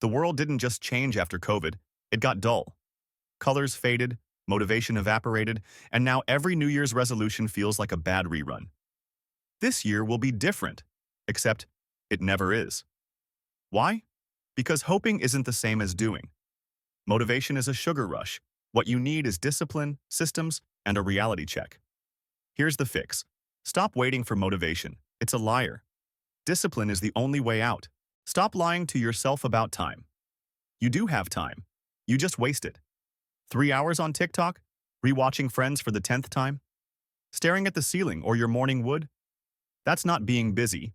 The world didn't just change after COVID, it got dull. Colors faded, motivation evaporated, and now every New Year's resolution feels like a bad rerun. This year will be different, except it never is. Why? Because hoping isn't the same as doing. Motivation is a sugar rush. What you need is discipline, systems, and a reality check. Here's the fix. Stop waiting for motivation. It's a liar. Discipline is the only way out. Stop lying to yourself about time. You do have time. You just waste it. 3 hours on TikTok? Rewatching Friends for the 10th time? Staring at the ceiling or your morning wood? That's not being busy.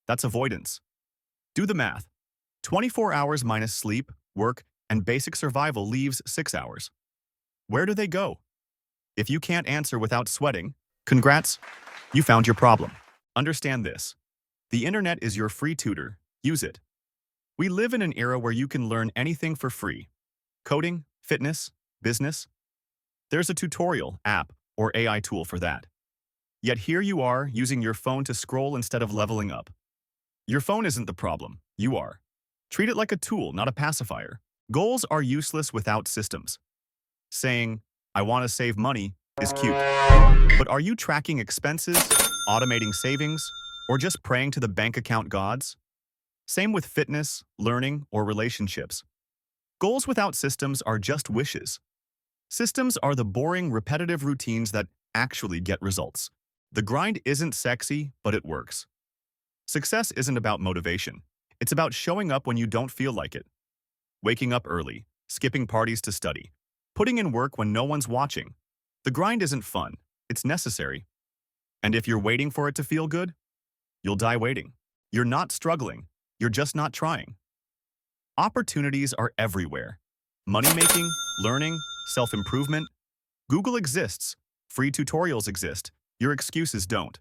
That's avoidance. Do the math. 24 hours minus sleep, work, and basic survival leaves 6 hours. Where do they go? If you can't answer without sweating, congrats, you found your problem. Understand this. The internet is your free tutor. Use it. We live in an era where you can learn anything for free. Coding, fitness, business. There's a tutorial, app, or AI tool for that. Yet here you are using your phone to scroll instead of leveling up. Your phone isn't the problem, you are. Treat it like a tool, not a pacifier. Goals are useless without systems. Saying, I want to save money, is cute. But are you tracking expenses, automating savings, or just praying to the bank account gods? Same with fitness, learning, or relationships. Goals without systems are just wishes. Systems are the boring, repetitive routines that actually get results. The grind isn't sexy, but it works. Success isn't about motivation. It's about showing up when you don't feel like it. Waking up early, skipping parties to study, putting in work when no one's watching. The grind isn't fun, it's necessary. And if you're waiting for it to feel good, you'll die waiting. You're not struggling, you're just not trying. Opportunities are everywhere. Money-making, learning, self-improvement. Google exists. Free tutorials exist. Your excuses don't.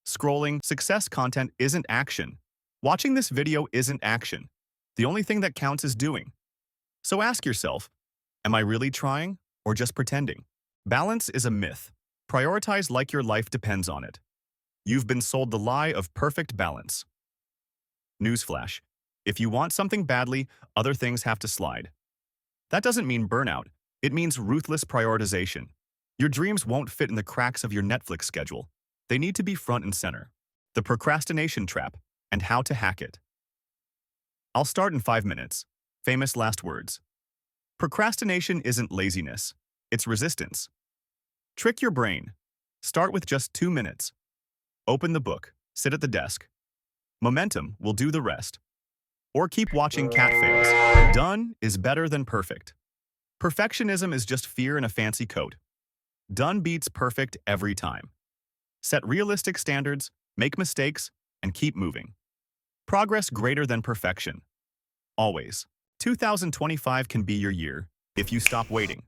Scrolling, success content isn't action. Watching this video isn't action. The only thing that counts is doing. So ask yourself, am I really trying or just pretending? Balance is a myth. Prioritize like your life depends on it. You've been sold the lie of perfect balance. Newsflash. If you want something badly, other things have to slide. That doesn't mean burnout. It means ruthless prioritization. Your dreams won't fit in the cracks of your Netflix schedule. They need to be front and center. The procrastination trap and how to hack it. I'll start in 5 minutes. Famous last words. Procrastination isn't laziness. It's resistance. Trick your brain. Start with just 2 minutes. Open the book. Sit at the desk. Momentum will do the rest. Or keep watching cat fails. Done is better than perfect. Perfectionism is just fear in a fancy coat. Done beats perfect every time. Set realistic standards, make mistakes, and keep moving. Progress greater than perfection. Always. 2025 can be your year if you stop waiting.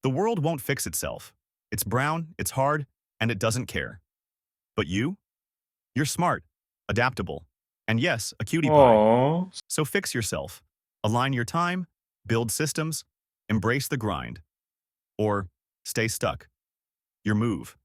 The world won't fix itself. It's brown, it's hard, and it doesn't care. But you? You're smart, adaptable, and yes, a cutie pie. Aww. So fix yourself. Align your time, build systems, embrace the grind. Or stay stuck. Your move.